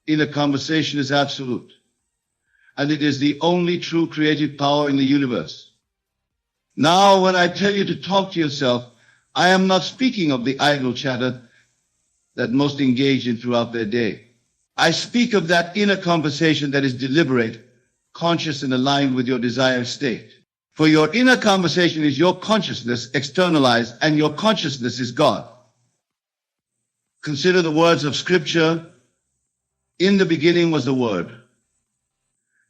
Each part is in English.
inner conversation is absolute, and it is the only true creative power in the universe. Now, when I tell you to talk to yourself, I am not speaking of the idle chatter that most engage in throughout their day. I speak of that inner conversation that is deliberate, conscious, and aligned with your desired state. For your inner conversation is your consciousness externalized, and your consciousness is God. Consider the words of Scripture. In the beginning was the Word.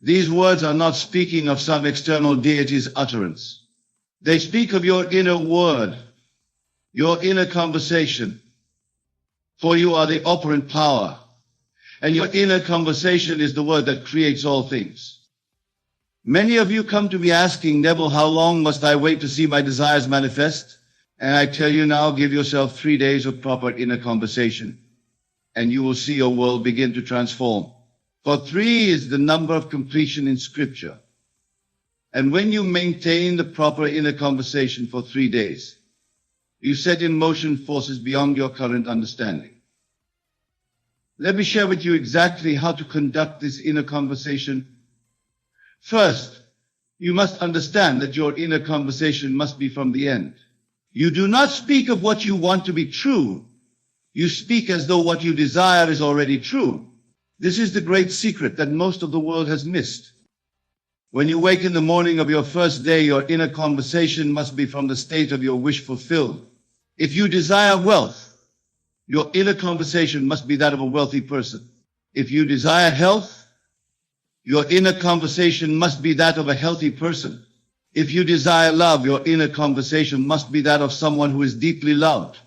These words are not speaking of some external deity's utterance. They speak of your inner word, your inner conversation. For you are the operant power, and your inner conversation is the word that creates all things. Many of you come to me asking, Neville, how long must I wait to see my desires manifest? And I tell you now, give yourself 3 days of proper inner conversation, and you will see your world begin to transform. For 3 is the number of completion in Scripture. And when you maintain the proper inner conversation for 3 days, you set in motion forces beyond your current understanding. Let me share with you exactly how to conduct this inner conversation. First, you must understand that your inner conversation must be from the end. You do not speak of what you want to be true. You speak as though what you desire is already true. This is the great secret that most of the world has missed. When you wake in the morning of your first day, your inner conversation must be from the state of your wish fulfilled. If you desire wealth, your inner conversation must be that of a wealthy person. If you desire health, your inner conversation must be that of a healthy person. If you desire love, your inner conversation must be that of someone who is deeply loved.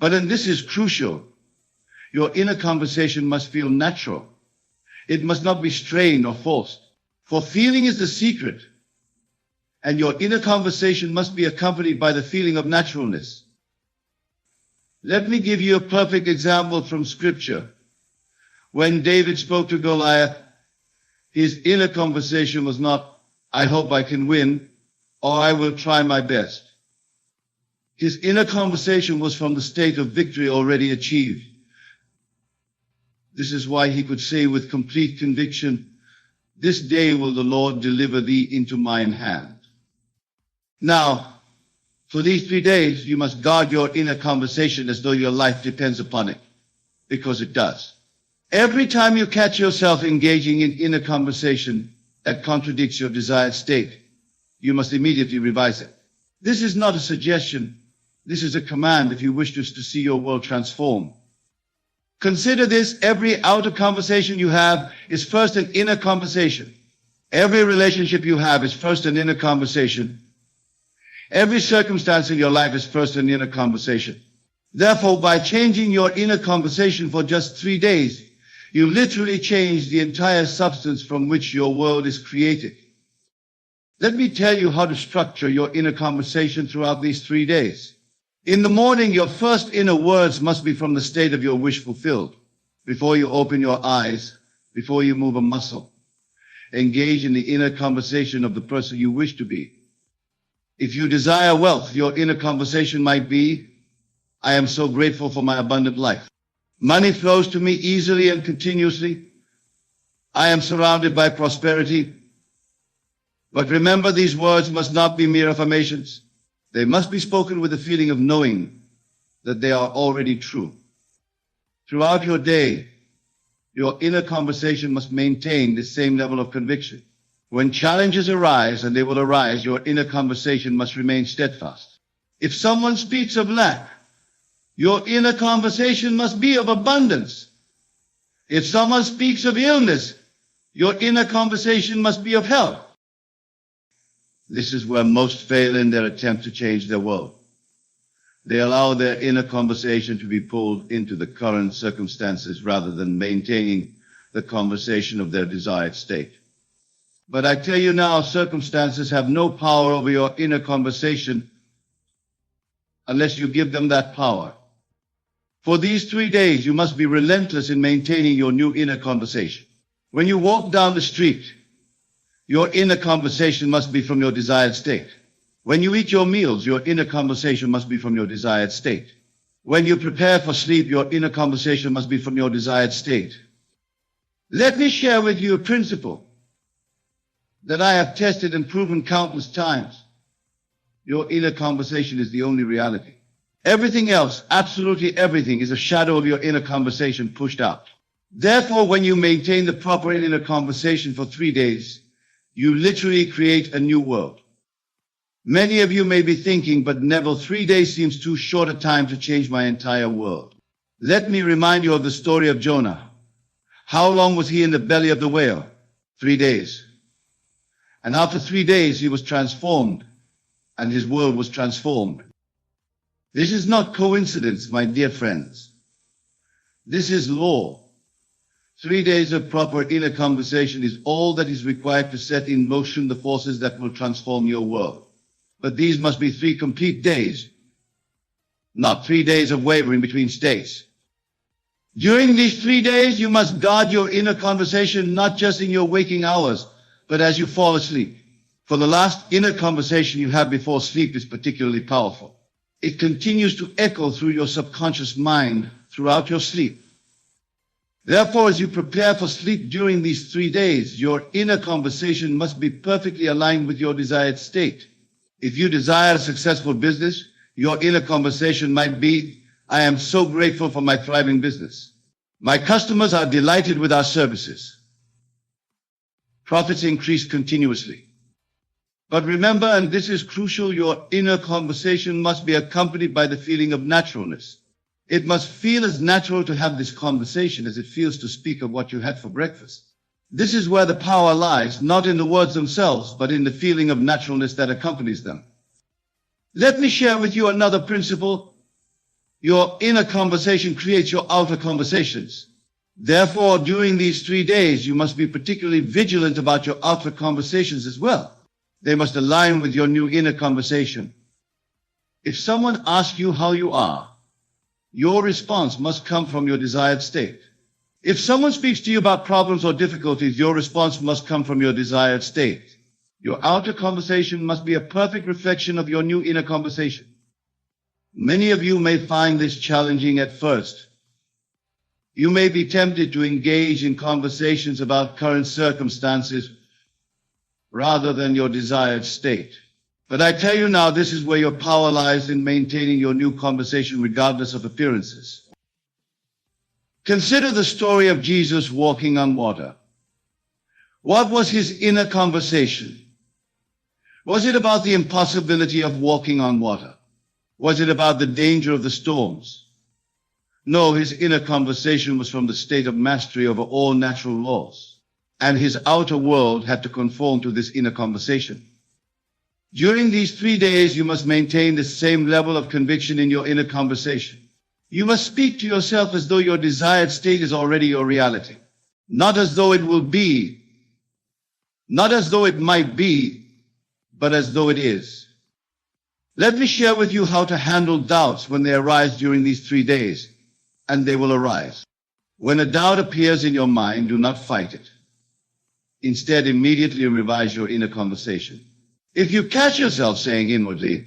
But, and this is crucial, your inner conversation must feel natural. It must not be strained or forced. For feeling is the secret, and your inner conversation must be accompanied by the feeling of naturalness. Let me give you a perfect example from Scripture. When David spoke to Goliath, his inner conversation was not, I hope I can win, or I will try my best. His inner conversation was from the state of victory already achieved. This is why he could say with complete conviction, this day will the Lord deliver thee into mine hand. Now, for these 3 days, you must guard your inner conversation as though your life depends upon it, because it does. Every time you catch yourself engaging in inner conversation that contradicts your desired state, you must immediately revise it. This is not a suggestion. This is a command if you wish to see your world transform. Consider this, every outer conversation you have is first an inner conversation. Every relationship you have is first an inner conversation. Every circumstance in your life is first an inner conversation. Therefore, by changing your inner conversation for just 3 days, you literally change the entire substance from which your world is created. Let me tell you how to structure your inner conversation throughout these 3 days. In the morning, your first inner words must be from the state of your wish fulfilled. Before you open your eyes, before you move a muscle, engage in the inner conversation of the person you wish to be. If you desire wealth, your inner conversation might be, I am so grateful for my abundant life. Money flows to me easily and continuously. I am surrounded by prosperity. But remember, these words must not be mere affirmations. They must be spoken with a feeling of knowing that they are already true. Throughout your day, your inner conversation must maintain the same level of conviction. When challenges arise, and they will arise, your inner conversation must remain steadfast. If someone speaks of lack, your inner conversation must be of abundance. If someone speaks of illness, your inner conversation must be of health. This is where most fail in their attempt to change their world. They allow their inner conversation to be pulled into the current circumstances rather than maintaining the conversation of their desired state. But I tell you now, circumstances have no power over your inner conversation unless you give them that power. For these 3 days, you must be relentless in maintaining your new inner conversation. When you walk down the street, your inner conversation must be from your desired state. When you eat your meals, your inner conversation must be from your desired state. When you prepare for sleep, your inner conversation must be from your desired state. Let me share with you a principle that I have tested and proven countless times. Your inner conversation is the only reality. Everything else, absolutely everything, is a shadow of your inner conversation pushed out. Therefore, when you maintain the proper inner conversation for 3 days, you literally create a new world. Many of you may be thinking, but Neville, 3 days seems too short a time to change my entire world. Let me remind you of the story of Jonah. How long was he in the belly of the whale? 3 days. And after 3 days, he was transformed, and his world was transformed. This is not coincidence, my dear friends. This is law. 3 days of proper inner conversation is all that is required to set in motion the forces that will transform your world. But these must be 3 complete days, not 3 days of wavering between states. During these 3 days, you must guard your inner conversation, not just in your waking hours, but as you fall asleep. For the last inner conversation you have before sleep is particularly powerful. It continues to echo through your subconscious mind throughout your sleep. Therefore, as you prepare for sleep during these 3 days, your inner conversation must be perfectly aligned with your desired state. If you desire a successful business, your inner conversation might be, I am so grateful for my thriving business. My customers are delighted with our services. Profits increase continuously. But remember, and this is crucial, your inner conversation must be accompanied by the feeling of naturalness. It must feel as natural to have this conversation as it feels to speak of what you had for breakfast. This is where the power lies, not in the words themselves, but in the feeling of naturalness that accompanies them. Let me share with you another principle. Your inner conversation creates your outer conversations. Therefore, during these 3 days, you must be particularly vigilant about your outer conversations as well. They must align with your new inner conversation. If someone asks you how you are, your response must come from your desired state. If someone speaks to you about problems or difficulties, your response must come from your desired state. Your outer conversation must be a perfect reflection of your new inner conversation. Many of you may find this challenging at first. You may be tempted to engage in conversations about current circumstances rather than your desired state. But I tell you now, this is where your power lies in maintaining your new conversation regardless of appearances. Consider the story of Jesus walking on water. What was his inner conversation? Was it about the impossibility of walking on water? Was it about the danger of the storms? No, his inner conversation was from the state of mastery over all natural laws, and his outer world had to conform to this inner conversation. During these 3 days, you must maintain the same level of conviction in your inner conversation. You must speak to yourself as though your desired state is already your reality, not as though it will be, not as though it might be, but as though it is. Let me share with you how to handle doubts when they arise during these 3 days, and they will arise. When a doubt appears in your mind, do not fight it. Instead, immediately revise your inner conversation. If you catch yourself saying inwardly,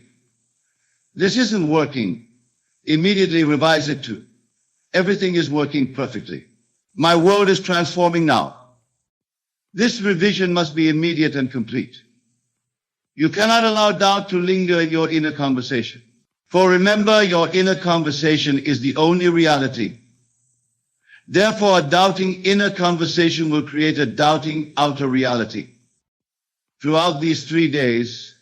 this isn't working, immediately revise it to, everything is working perfectly. My world is transforming now. This revision must be immediate and complete. You cannot allow doubt to linger in your inner conversation. For remember, your inner conversation is the only reality. Therefore, a doubting inner conversation will create a doubting outer reality. Throughout these 3 days,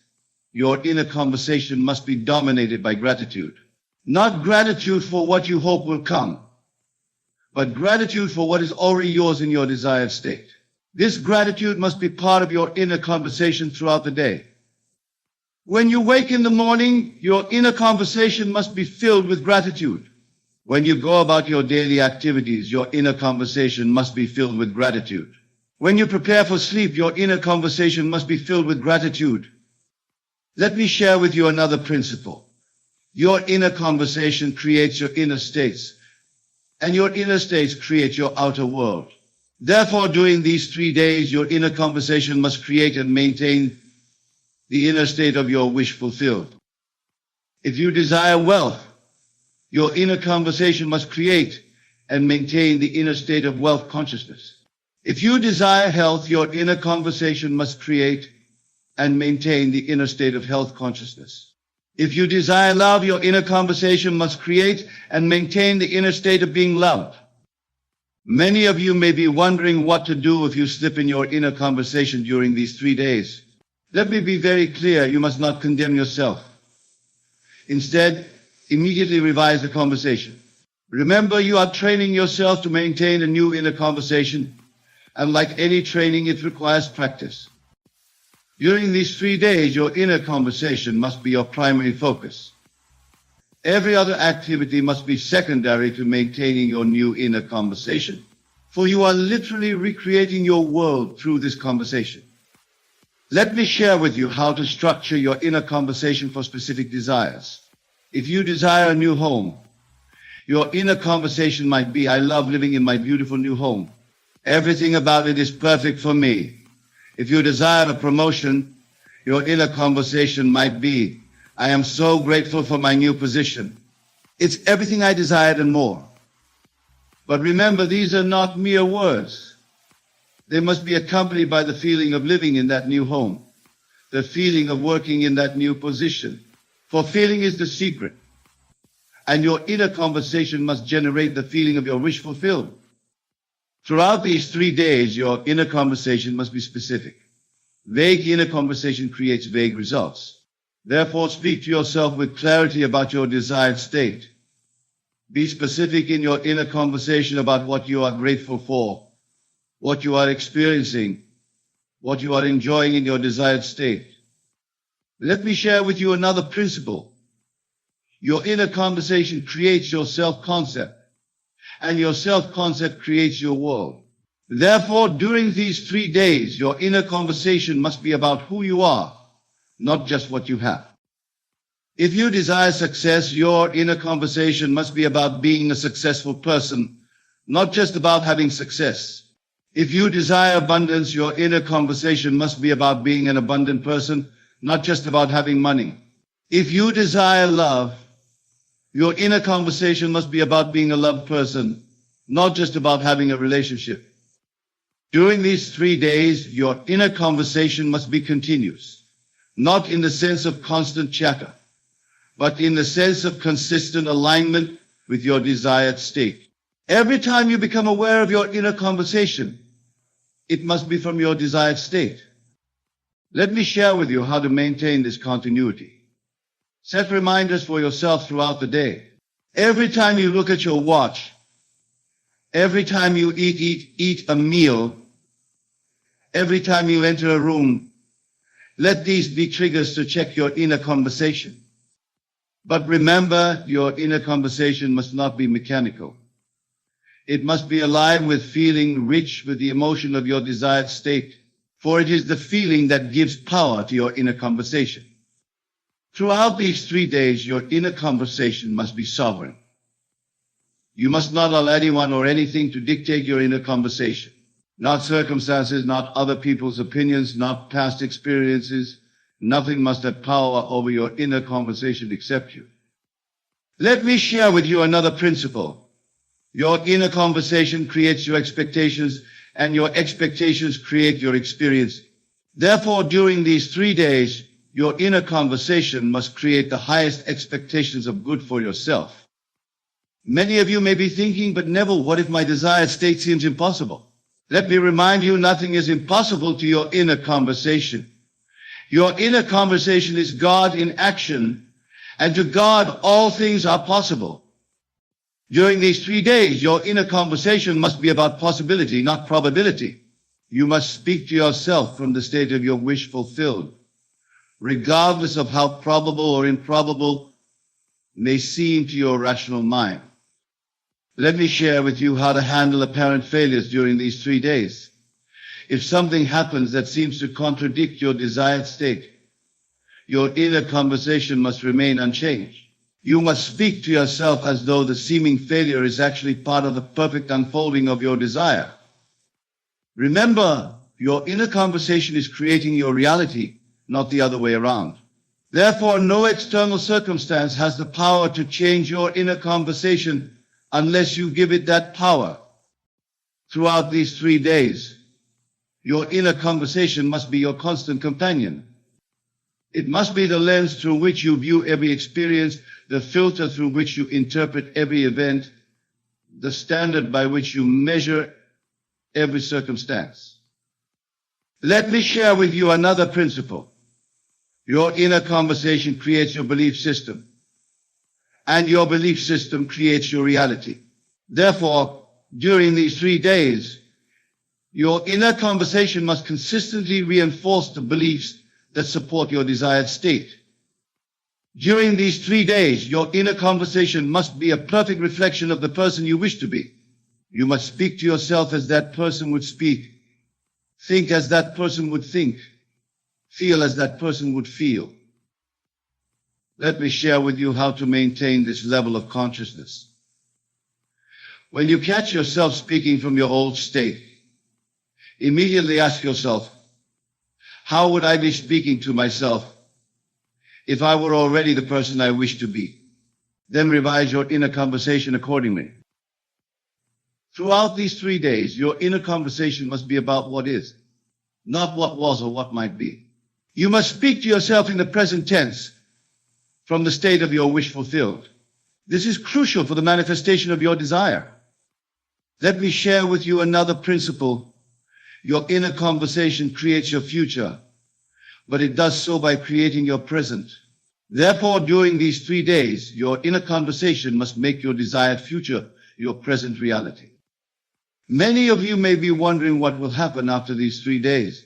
your inner conversation must be dominated by gratitude. Not gratitude for what you hope will come, but gratitude for what is already yours in your desired state. This gratitude must be part of your inner conversation throughout the day. When you wake in the morning, your inner conversation must be filled with gratitude. When you go about your daily activities, your inner conversation must be filled with gratitude. When you prepare for sleep, your inner conversation must be filled with gratitude. Let me share with you another principle. Your inner conversation creates your inner states, and your inner states create your outer world. Therefore, during these 3 days, your inner conversation must create and maintain the inner state of your wish fulfilled. If you desire wealth, your inner conversation must create and maintain the inner state of wealth consciousness. If you desire health, your inner conversation must create and maintain the inner state of health consciousness. If you desire love, your inner conversation must create and maintain the inner state of being loved. Many of you may be wondering what to do if you slip in your inner conversation during these 3 days. Let me be very clear, you must not condemn yourself. Instead, immediately revise the conversation. Remember, you are training yourself to maintain a new inner conversation, and like any training, it requires practice. During these 3 days, your inner conversation must be your primary focus. Every other activity must be secondary to maintaining your new inner conversation, for you are literally recreating your world through this conversation. Let me share with you how to structure your inner conversation for specific desires. If you desire a new home, your inner conversation might be, I love living in my beautiful new home. Everything about it is perfect for me. If you desire a promotion, your inner conversation might be, I am so grateful for my new position. It's everything I desired and more. But remember, these are not mere words. They must be accompanied by the feeling of living in that new home, the feeling of working in that new position. For feeling is the secret. And your inner conversation must generate the feeling of your wish fulfilled. Throughout these 3 days, your inner conversation must be specific. Vague inner conversation creates vague results. Therefore, speak to yourself with clarity about your desired state. Be specific in your inner conversation about what you are grateful for, what you are experiencing, what you are enjoying in your desired state. Let me share with you another principle. Your inner conversation creates your self-concept, and your self-concept creates your world. Therefore, during these 3 days, your inner conversation must be about who you are, not just what you have. If you desire success, your inner conversation must be about being a successful person, not just about having success. If you desire abundance, your inner conversation must be about being an abundant person, not just about having money. If you desire love, your inner conversation must be about being a loved person, not just about having a relationship. During these 3 days, your inner conversation must be continuous. Not in the sense of constant chatter, but in the sense of consistent alignment with your desired state. Every time you become aware of your inner conversation, it must be from your desired state. Let me share with you how to maintain this continuity. Set reminders for yourself throughout the day. Every time you look at your watch, every time you eat a meal, every time you enter a room, let these be triggers to check your inner conversation. But remember, your inner conversation must not be mechanical. It must be alive with feeling, rich with the emotion of your desired state, for it is the feeling that gives power to your inner conversation. Throughout these 3 days, your inner conversation must be sovereign. You must not allow anyone or anything to dictate your inner conversation. Not circumstances, not other people's opinions, not past experiences. Nothing must have power over your inner conversation except you. Let me share with you another principle. Your inner conversation creates your expectations, and your expectations create your experience. Therefore, during these 3 days, your inner conversation must create the highest expectations of good for yourself. Many of you may be thinking, but Neville, what if my desired state seems impossible? Let me remind you, nothing is impossible to your inner conversation. Your inner conversation is God in action, and to God all things are possible. During these 3 days, your inner conversation must be about possibility, not probability. You must speak to yourself from the state of your wish fulfilled, regardless of how probable or improbable may seem to your rational mind. Let me share with you how to handle apparent failures during these 3 days. If something happens that seems to contradict your desired state, your inner conversation must remain unchanged. You must speak to yourself as though the seeming failure is actually part of the perfect unfolding of your desire. Remember, your inner conversation is creating your reality, not the other way around. Therefore, no external circumstance has the power to change your inner conversation unless you give it that power. Throughout these 3 days, your inner conversation must be your constant companion. It must be the lens through which you view every experience, the filter through which you interpret every event, the standard by which you measure every circumstance. Let me share with you another principle. Your inner conversation creates your belief system, and your belief system creates your reality. Therefore, during these 3 days, your inner conversation must consistently reinforce the beliefs that support your desired state. During these 3 days, your inner conversation must be a perfect reflection of the person you wish to be. You must speak to yourself as that person would speak, think as that person would think, feel as that person would feel. Let me share with you how to maintain this level of consciousness. When you catch yourself speaking from your old state, immediately ask yourself, how would I be speaking to myself if I were already the person I wish to be? Then revise your inner conversation accordingly. Throughout these 3 days, your inner conversation must be about what is, not what was or what might be. You must speak to yourself in the present tense from the state of your wish fulfilled. This is crucial for the manifestation of your desire. Let me share with you another principle. Your inner conversation creates your future, but it does so by creating your present. Therefore, during these 3 days, your inner conversation must make your desired future your present reality. Many of you may be wondering what will happen after these 3 days.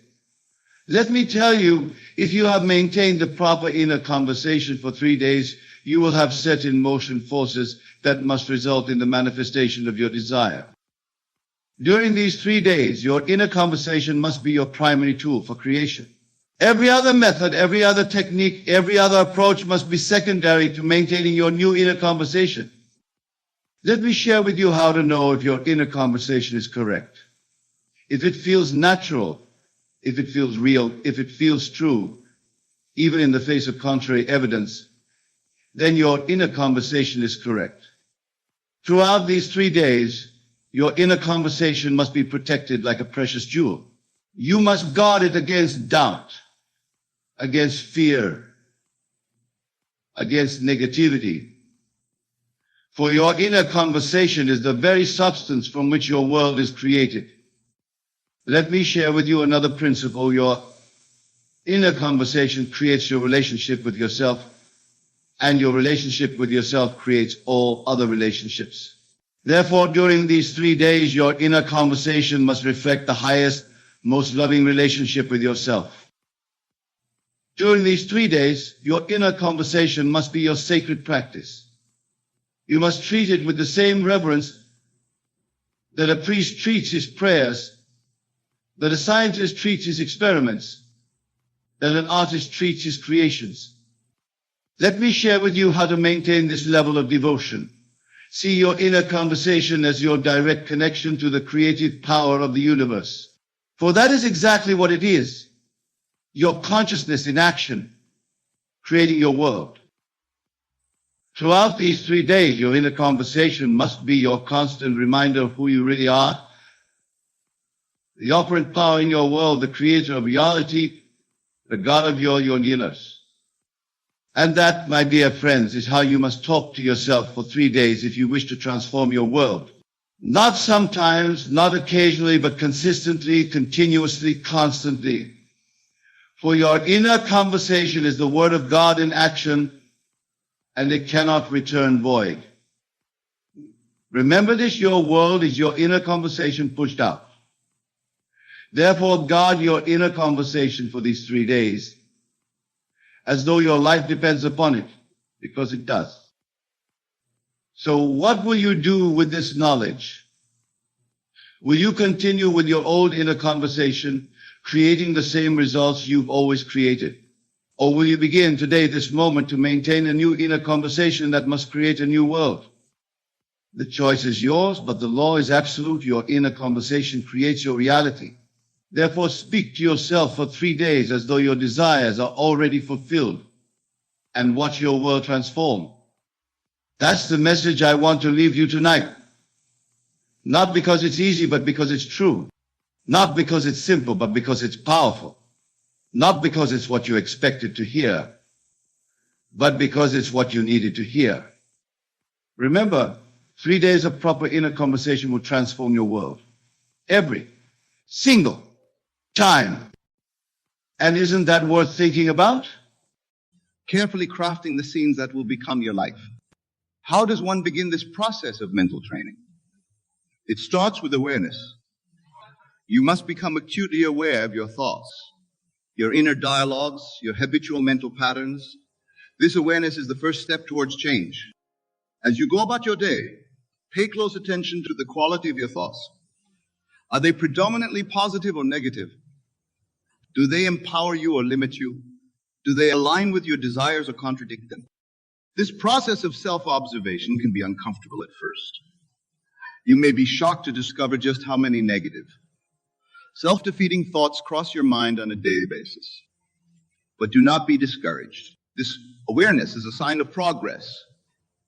Let me tell you, if you have maintained the proper inner conversation for 3 days, you will have set in motion forces that must result in the manifestation of your desire. During these 3 days, your inner conversation must be your primary tool for creation. Every other method, every other technique, every other approach must be secondary to maintaining your new inner conversation. Let me share with you how to know if your inner conversation is correct. If it feels natural, if it feels real, if it feels true, even in the face of contrary evidence, then your inner conversation is correct. Throughout these 3 days, your inner conversation must be protected like a precious jewel. You must guard it against doubt, against fear, against negativity. For your inner conversation is the very substance from which your world is created. Let me share with you another principle. Your inner conversation creates your relationship with yourself, and your relationship with yourself creates all other relationships. Therefore, during these 3 days, your inner conversation must reflect the highest, most loving relationship with yourself. During these 3 days, your inner conversation must be your sacred practice. You must treat it with the same reverence that a priest treats his prayers, that a scientist treats his experiments, that an artist treats his creations. Let me share with you how to maintain this level of devotion. See your inner conversation as your direct connection to the creative power of the universe. For that is exactly what it is. Your consciousness in action, creating your world. Throughout these 3 days, your inner conversation must be your constant reminder of who you really are, the operant power in your world, the creator of reality, the God of your universe. And that, my dear friends, is how you must talk to yourself for 3 days if you wish to transform your world. Not sometimes, not occasionally, but consistently, continuously, constantly. For your inner conversation is the word of God in action, and it cannot return void. Remember this, your world is your inner conversation pushed out. Therefore, guard your inner conversation for these 3 days, as though your life depends upon it, because it does. So what will you do with this knowledge? Will you continue with your old inner conversation, creating the same results you've always created? Or will you begin today, this moment, to maintain a new inner conversation that must create a new world? The choice is yours, but the law is absolute. Your inner conversation creates your reality. Therefore, speak to yourself for 3 days as though your desires are already fulfilled, and watch your world transform. That's the message I want to leave you tonight. Not because it's easy, but because it's true. Not because it's simple, but because it's powerful. Not because it's what you expected to hear, but because it's what you needed to hear. Remember, 3 days of proper inner conversation will transform your world. Every single time. And isn't that worth thinking about? Carefully crafting the scenes that will become your life. How does one begin this process of mental training? It starts with awareness. You must become acutely aware of your thoughts, your inner dialogues, your habitual mental patterns. This awareness is the first step towards change. As you go about your day, pay close attention to the quality of your thoughts. Are they predominantly positive or negative? Do they empower you or limit you? Do they align with your desires or contradict them? This process of self-observation can be uncomfortable at first. You may be shocked to discover just how many negative, self-defeating thoughts cross your mind on a daily basis. But do not be discouraged. This awareness is a sign of progress,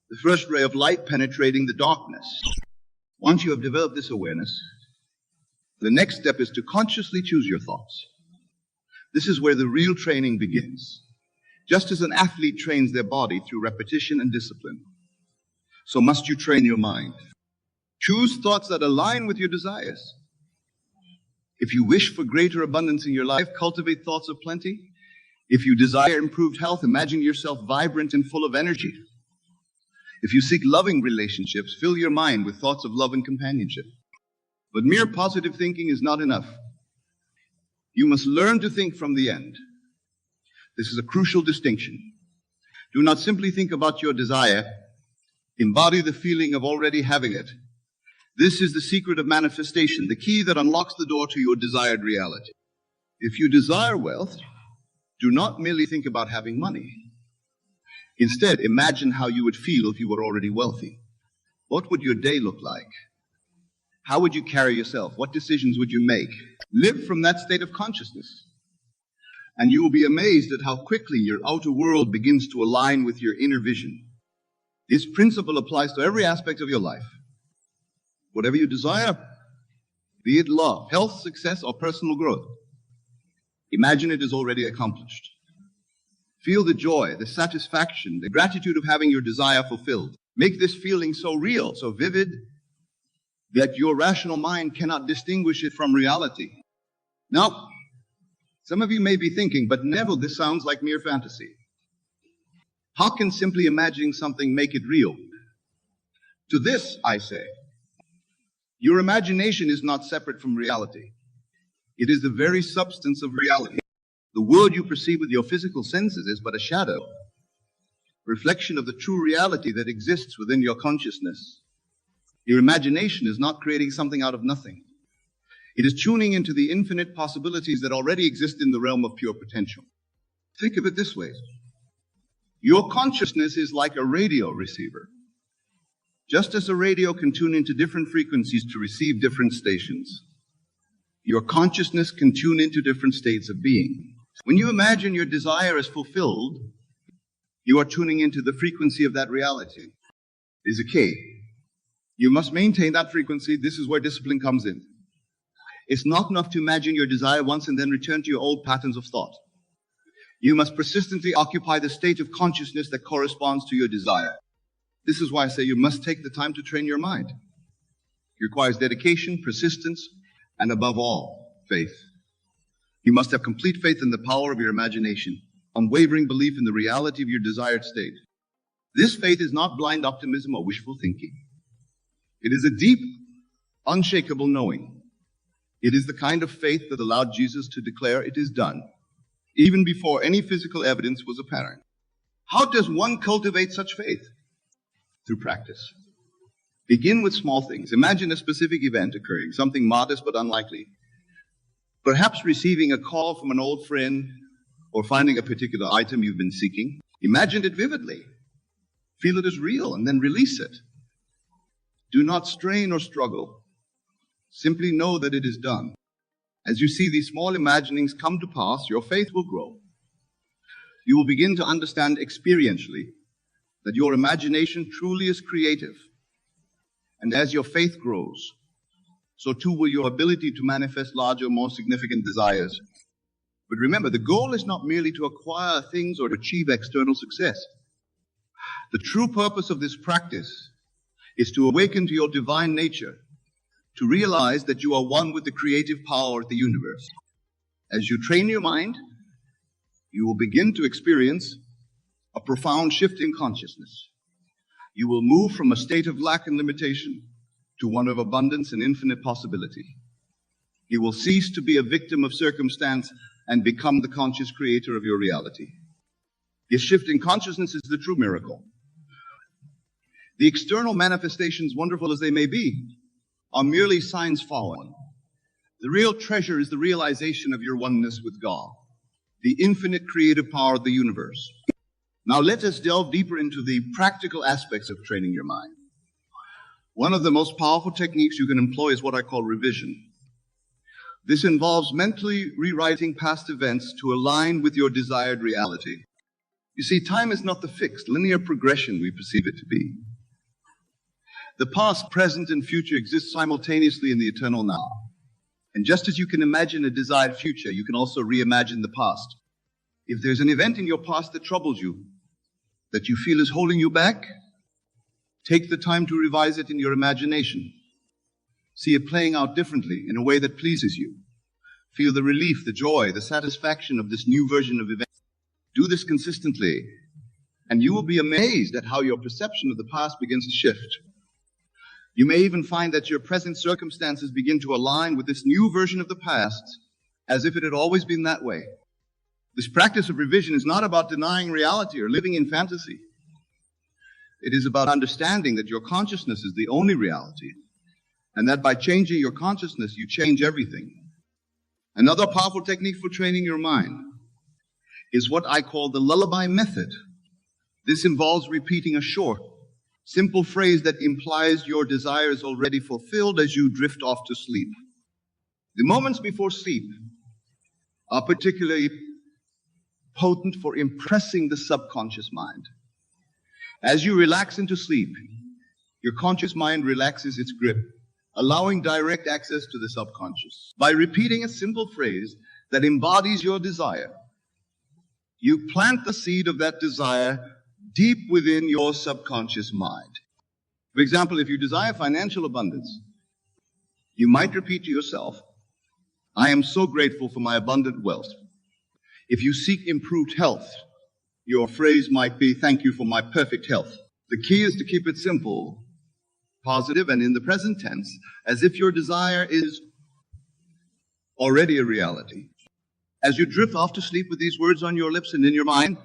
the first ray of light penetrating the darkness. Once you have developed this awareness, the next step is to consciously choose your thoughts. This is where the real training begins. Just as an athlete trains their body through repetition and discipline, so must you train your mind. Choose thoughts that align with your desires. If you wish for greater abundance in your life, cultivate thoughts of plenty. If you desire improved health, imagine yourself vibrant and full of energy. If you seek loving relationships, fill your mind with thoughts of love and companionship. But mere positive thinking is not enough. You must learn to think from the end. This is a crucial distinction. Do not simply think about your desire. Embody the feeling of already having it. This is the secret of manifestation, the key that unlocks the door to your desired reality. If you desire wealth, do not merely think about having money. Instead, imagine how you would feel if you were already wealthy. What would your day look like? How would you carry yourself? What decisions would you make? Live from that state of consciousness. And you will be amazed at how quickly your outer world begins to align with your inner vision. This principle applies to every aspect of your life. Whatever you desire, be it love, health, success, or personal growth, imagine it is already accomplished. Feel the joy, the satisfaction, the gratitude of having your desire fulfilled. Make this feeling so real, so vivid, that your rational mind cannot distinguish it from reality. Now, some of you may be thinking, but Neville, this sounds like mere fantasy. How can simply imagining something make it real? To this, I say, your imagination is not separate from reality. It is the very substance of reality. The world you perceive with your physical senses is but a shadow, reflection of the true reality that exists within your consciousness. Your imagination is not creating something out of nothing. It is tuning into the infinite possibilities that already exist in the realm of pure potential. Think of it this way. Your consciousness is like a radio receiver. Just as a radio can tune into different frequencies to receive different stations, your consciousness can tune into different states of being. When you imagine your desire is fulfilled, you are tuning into the frequency of that reality. It is a key. You must maintain that frequency. This is where discipline comes in. It's not enough to imagine your desire once and then return to your old patterns of thought. You must persistently occupy the state of consciousness that corresponds to your desire. This is why I say you must take the time to train your mind. It requires dedication, persistence, and above all, faith. You must have complete faith in the power of your imagination, unwavering belief in the reality of your desired state. This faith is not blind optimism or wishful thinking. It is a deep, unshakable knowing. It is the kind of faith that allowed Jesus to declare it is done, even before any physical evidence was apparent. How does one cultivate such faith? Through practice. Begin with small things. Imagine a specific event occurring, something modest but unlikely. Perhaps receiving a call from an old friend or finding a particular item you've been seeking. Imagine it vividly. Feel it as real and then release it. Do not strain or struggle. Simply know that it is done. As you see these small imaginings come to pass, your faith will grow. You will begin to understand experientially that your imagination truly is creative. And as your faith grows, so too will your ability to manifest larger, more significant desires. But remember, the goal is not merely to acquire things or to achieve external success. The true purpose of this practice is to awaken to your divine nature, to realize that you are one with the creative power of the universe. As you train your mind, you will begin to experience a profound shift in consciousness. You will move from a state of lack and limitation to one of abundance and infinite possibility. You will cease to be a victim of circumstance and become the conscious creator of your reality. This shift in consciousness is the true miracle. The external manifestations, wonderful as they may be, are merely signs following. The real treasure is the realization of your oneness with God, the infinite creative power of the universe. Now let us delve deeper into the practical aspects of training your mind. One of the most powerful techniques you can employ is what I call revision. This involves mentally rewriting past events to align with your desired reality. You see, time is not the fixed, linear progression we perceive it to be. The past, present, and future exist simultaneously in the eternal now. And just as you can imagine a desired future, you can also reimagine the past. If there's an event in your past that troubles you, that you feel is holding you back, take the time to revise it in your imagination. See it playing out differently in a way that pleases you. Feel the relief, the joy, the satisfaction of this new version of events. Do this consistently, and you will be amazed at how your perception of the past begins to shift. You may even find that your present circumstances begin to align with this new version of the past, as if it had always been that way. This practice of revision is not about denying reality or living in fantasy. It is about understanding that your consciousness is the only reality, and that by changing your consciousness, you change everything. Another powerful technique for training your mind is what I call the lullaby method. This involves repeating a short, simple phrase that implies your desire is already fulfilled as you drift off to sleep. The moments before sleep are particularly potent for impressing the subconscious mind. As you relax into sleep, your conscious mind relaxes its grip, allowing direct access to the subconscious. By repeating a simple phrase that embodies your desire, you plant the seed of that desire deep within your subconscious mind. For example, if you desire financial abundance, you might repeat to yourself, I am so grateful for my abundant wealth. If you seek improved health, your phrase might be, thank you for my perfect health. The key is to keep it simple, positive, and in the present tense, as if your desire is already a reality. As you drift off to sleep with these words on your lips and in your mind,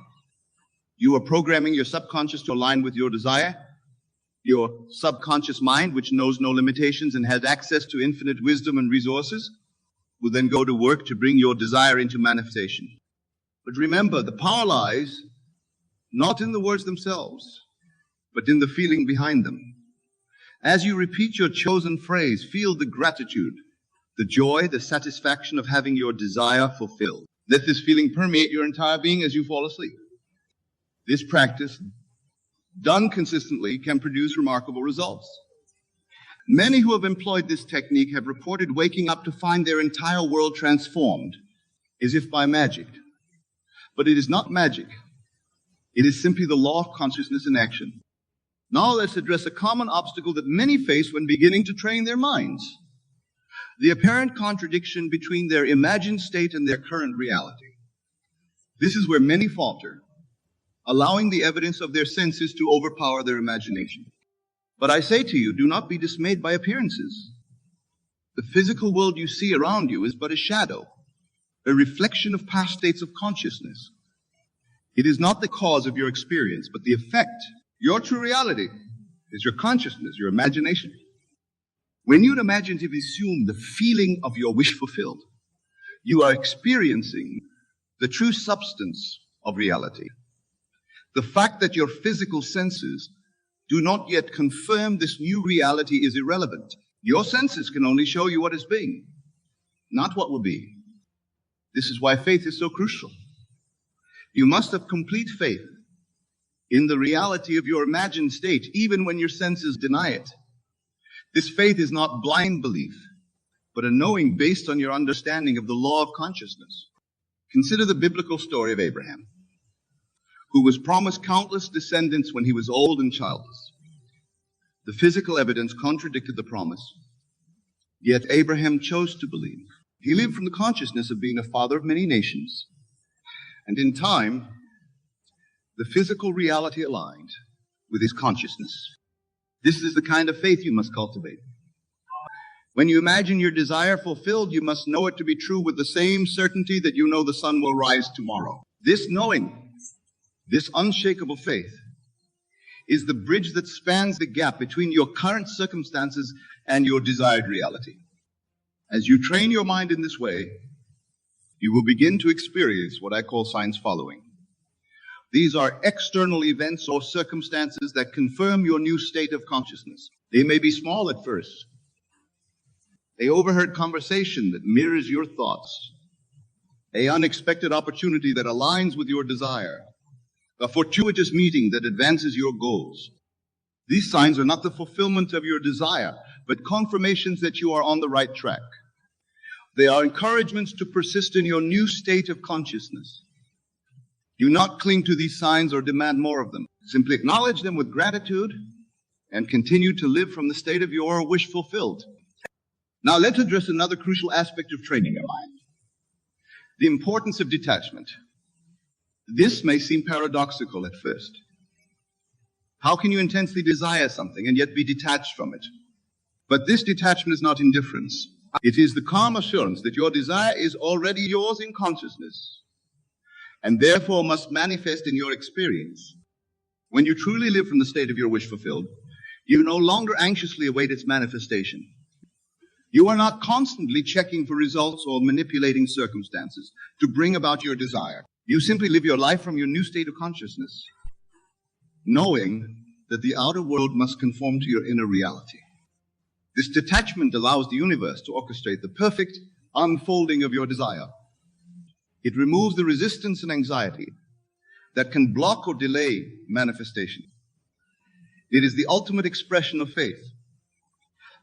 you are programming your subconscious to align with your desire. Your subconscious mind, which knows no limitations and has access to infinite wisdom and resources, will then go to work to bring your desire into manifestation. But remember, the power lies not in the words themselves, but in the feeling behind them. As you repeat your chosen phrase, feel the gratitude, the joy, the satisfaction of having your desire fulfilled. Let this feeling permeate your entire being as you fall asleep. This practice, done consistently, can produce remarkable results. Many who have employed this technique have reported waking up to find their entire world transformed, as if by magic. But it is not magic. It is simply the law of consciousness in action. Now let's address a common obstacle that many face when beginning to train their minds: the apparent contradiction between their imagined state and their current reality. This is where many falter, allowing the evidence of their senses to overpower their imagination. But I say to you, do not be dismayed by appearances. The physical world you see around you is but a shadow, a reflection of past states of consciousness. It is not the cause of your experience, but the effect. Your true reality is your consciousness, your imagination. When you imaginatively assume the feeling of your wish fulfilled, you are experiencing the true substance of reality. The fact that your physical senses do not yet confirm this new reality is irrelevant. Your senses can only show you what is being, not what will be. This is why faith is so crucial. You must have complete faith in the reality of your imagined state, even when your senses deny it. This faith is not blind belief. but a knowing based on your understanding of the law of consciousness. Consider the biblical story of Abraham, who was promised countless descendants when he was old and childless. The physical evidence contradicted the promise, yet Abraham chose to believe. He lived from the consciousness of being a father of many nations, and in time, the physical reality aligned with his consciousness. This is the kind of faith you must cultivate. When you imagine your desire fulfilled, you must know it to be true with the same certainty that you know the sun will rise tomorrow. This knowing, this unshakable faith, is the bridge that spans the gap between your current circumstances and your desired reality. As you train your mind in this way, you will begin to experience what I call signs following. These are external events or circumstances that confirm your new state of consciousness. They may be small at first. A overheard conversation that mirrors your thoughts, an unexpected opportunity that aligns with your desire, a fortuitous meeting that advances your goals. These signs are not the fulfillment of your desire, but confirmations that you are on the right track. They are encouragements to persist in your new state of consciousness. Do not cling to these signs or demand more of them. Simply acknowledge them with gratitude and continue to live from the state of your wish fulfilled. Now let's address another crucial aspect of training your mind, the importance of detachment. This may seem paradoxical at first. How can you intensely desire something and yet be detached from it? But this detachment is not indifference. It is the calm assurance that your desire is already yours in consciousness and therefore must manifest in your experience. When you truly live from the state of your wish fulfilled, you no longer anxiously await its manifestation. You are not constantly checking for results or manipulating circumstances to bring about your desire. You simply live your life from your new state of consciousness, knowing that the outer world must conform to your inner reality. This detachment allows the universe to orchestrate the perfect unfolding of your desire. It removes the resistance and anxiety that can block or delay manifestation. It is the ultimate expression of faith.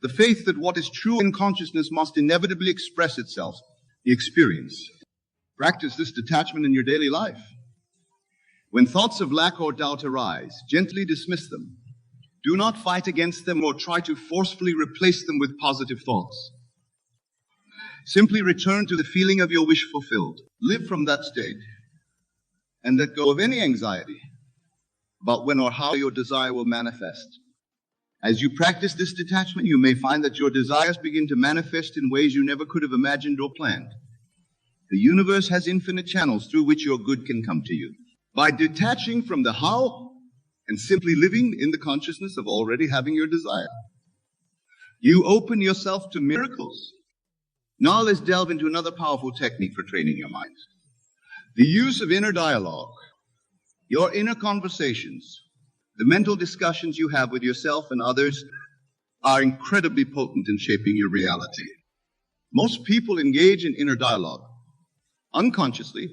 The faith that what is true in consciousness must inevitably express itself, the experience. Practice this detachment in your daily life. When thoughts of lack or doubt arise, gently dismiss them. Do not fight against them or try to forcefully replace them with positive thoughts. Simply return to the feeling of your wish fulfilled. Live from that state and let go of any anxiety about when or how your desire will manifest. As you practice this detachment, you may find that your desires begin to manifest in ways you never could have imagined or planned. The universe has infinite channels through which your good can come to you. By detaching from the how and simply living in the consciousness of already having your desire, you open yourself to miracles. Now let's delve into another powerful technique for training your mind. The use of inner dialogue, your inner conversations. The mental discussions you have with yourself and others are incredibly potent in shaping your reality. Most people engage in inner dialogue, unconsciously,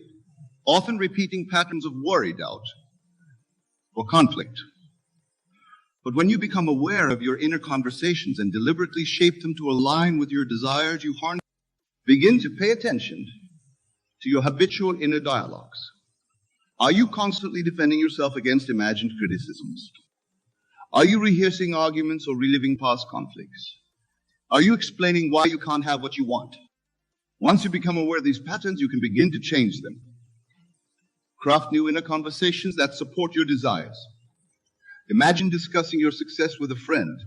often repeating patterns of worry, doubt, or conflict. But when you become aware of your inner conversations and deliberately shape them to align with your desires, you begin to pay attention to your habitual inner dialogues. Are you constantly defending yourself against imagined criticisms? Are you rehearsing arguments or reliving past conflicts? Are you explaining why you can't have what you want? Once you become aware of these patterns, you can begin to change them. Craft new inner conversations that support your desires. Imagine discussing your success with a friend.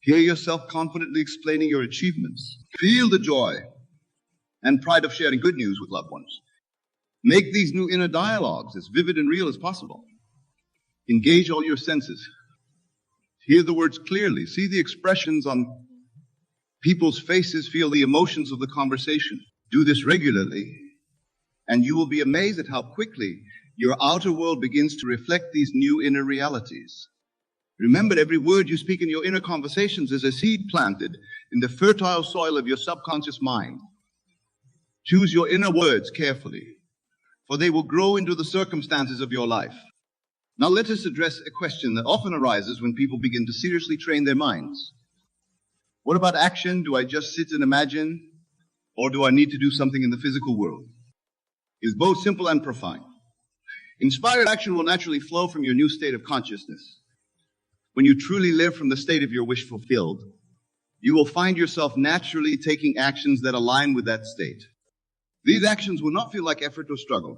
Hear yourself confidently explaining your achievements. Feel the joy and pride of sharing good news with loved ones. Make these new inner dialogues as vivid and real as possible. Engage all your senses. Hear the words clearly. See the expressions on people's faces. Feel the emotions of the conversation. Do this regularly, and you will be amazed at how quickly your outer world begins to reflect these new inner realities. Remember, every word you speak in your inner conversations is a seed planted in the fertile soil of your subconscious mind. Choose your inner words carefully, for they will grow into the circumstances of your life. Now let us address a question that often arises when people begin to seriously train their minds. What about action? Do I just sit and imagine? Or do I need to do something in the physical world? It's both simple and profound. Inspired action will naturally flow from your new state of consciousness. When you truly live from the state of your wish fulfilled, you will find yourself naturally taking actions that align with that state. These actions will not feel like effort or struggle.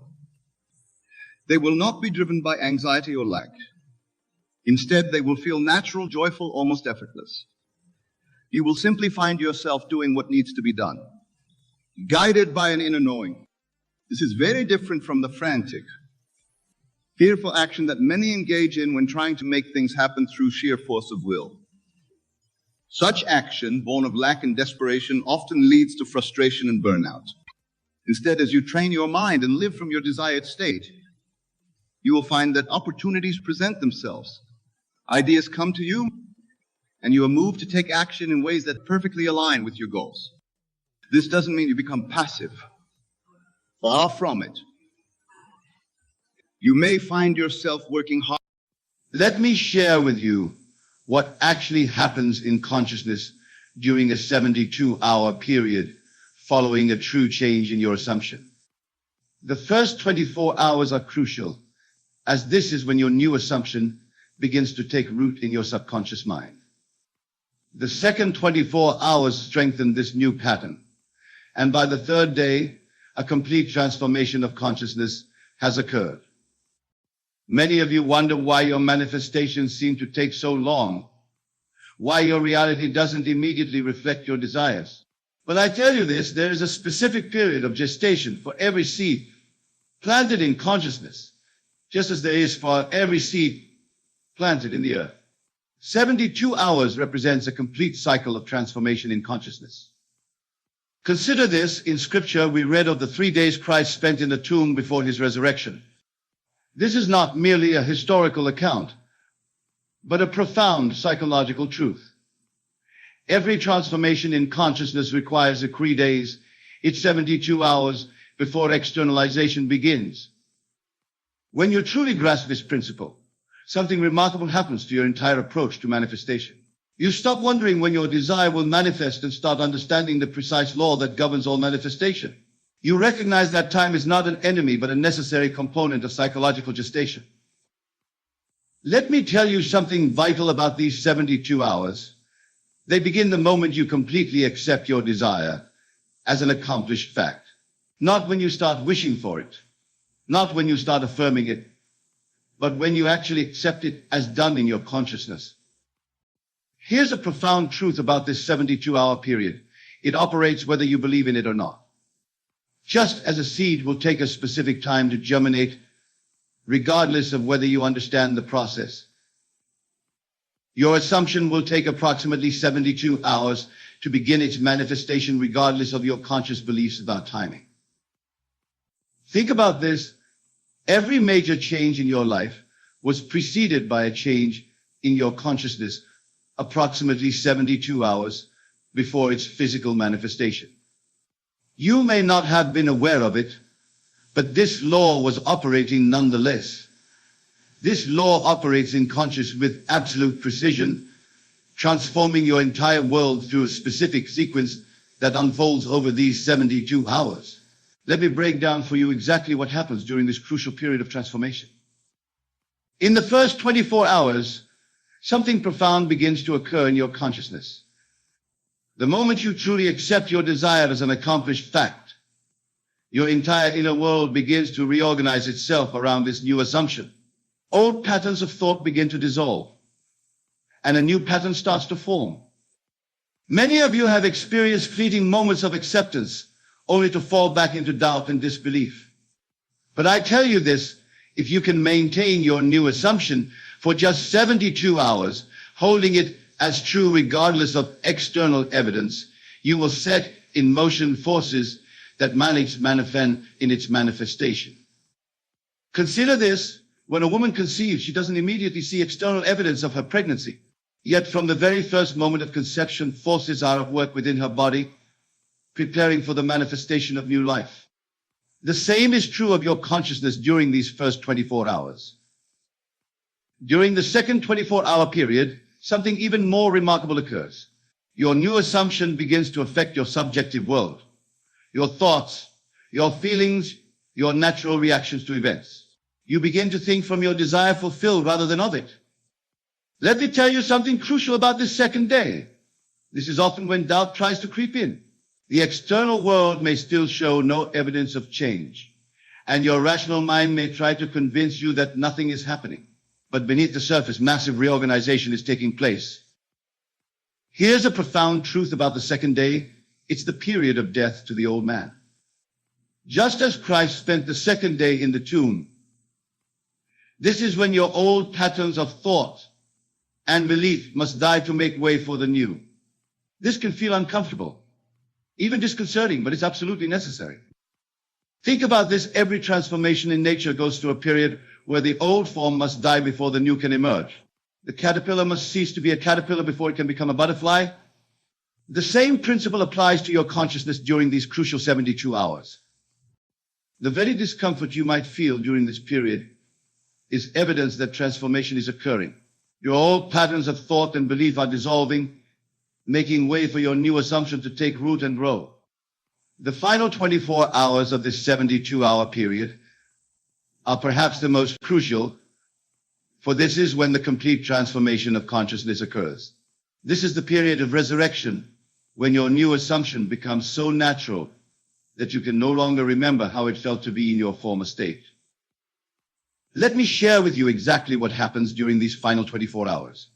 They will not be driven by anxiety or lack. Instead, they will feel natural, joyful, almost effortless. You will simply find yourself doing what needs to be done, guided by an inner knowing. This is very different from the frantic, fearful action that many engage in when trying to make things happen through sheer force of will. Such action, born of lack and desperation, often leads to frustration and burnout. Instead, as you train your mind and live from your desired state, you will find that opportunities present themselves. Ideas come to you, and you are moved to take action in ways that perfectly align with your goals. This doesn't mean you become passive. Far from it. You may find yourself working hard. Let me share with you what actually happens in consciousness during a 72-hour period following a true change in your assumption. The first 24 hours are crucial, as this is when your new assumption begins to take root in your subconscious mind. The second 24 hours strengthen this new pattern, and by the third day, a complete transformation of consciousness has occurred. Many of you wonder why your manifestations seem to take so long, why your reality doesn't immediately reflect your desires. But I tell you this, there is a specific period of gestation for every seed planted in consciousness, just as there is for every seed planted in the earth. 72 hours represents a complete cycle of transformation in consciousness. Consider this. In Scripture, we read of the 3 days Christ spent in the tomb before his resurrection. This is not merely a historical account, but a profound psychological truth. Every transformation in consciousness requires a 3 days. It's 72 hours before externalization begins. When you truly grasp this principle, something remarkable happens to your entire approach to manifestation. You stop wondering when your desire will manifest and start understanding the precise law that governs all manifestation. You recognize that time is not an enemy, but a necessary component of psychological gestation. Let me tell you something vital about these 72 hours. They begin the moment you completely accept your desire as an accomplished fact. Not when you start wishing for it, not when you start affirming it, but when you actually accept it as done in your consciousness. Here's a profound truth about this 72-hour period. It operates whether you believe in it or not. Just as a seed will take a specific time to germinate, regardless of whether you understand the process, your assumption will take approximately 72 hours to begin its manifestation, regardless of your conscious beliefs about timing. Think about this. Every major change in your life was preceded by a change in your consciousness approximately 72 hours before its physical manifestation. You may not have been aware of it, but this law was operating nonetheless. This law operates in consciousness with absolute precision, transforming your entire world through a specific sequence that unfolds over these 72 hours. Let me break down for you exactly what happens during this crucial period of transformation. In the first 24 hours, something profound begins to occur in your consciousness. The moment you truly accept your desire as an accomplished fact, your entire inner world begins to reorganize itself around this new assumption. Old patterns of thought begin to dissolve, and a new pattern starts to form. Many of you have experienced fleeting moments of acceptance, only to fall back into doubt and disbelief. But I tell you this, if you can maintain your new assumption for just 72 hours, holding it as true regardless of external evidence, you will set in motion forces that manage in its manifestation. Consider this. When a woman conceives, she doesn't immediately see external evidence of her pregnancy. Yet from the very first moment of conception, forces are at work within her body, preparing for the manifestation of new life. The same is true of your consciousness during these first 24 hours. During the second 24-hour period, something even more remarkable occurs. Your new assumption begins to affect your subjective world, your thoughts, your feelings, your natural reactions to events. You begin to think from your desire fulfilled rather than of it. Let me tell you something crucial about this second day. This is often when doubt tries to creep in. The external world may still show no evidence of change, and your rational mind may try to convince you that nothing is happening. But beneath the surface, massive reorganization is taking place. Here's a profound truth about the second day. It's the period of death to the old man. Just as Christ spent the second day in the tomb, this is when your old patterns of thought and belief must die to make way for the new. This can feel uncomfortable, even disconcerting, but it's absolutely necessary. Think about this. Every transformation in nature goes through a period where the old form must die before the new can emerge. The caterpillar must cease to be a caterpillar before it can become a butterfly. The same principle applies to your consciousness during these crucial 72 hours. The very discomfort you might feel during this period is evidence that transformation is occurring. Your old patterns of thought and belief are dissolving, making way for your new assumption to take root and grow. The final 24 hours of this 72-hour period are perhaps the most crucial, for this is when the complete transformation of consciousness occurs. This is the period of resurrection, when your new assumption becomes so natural that you can no longer remember how it felt to be in your former state. Let me share with you exactly what happens during these final 24 hours.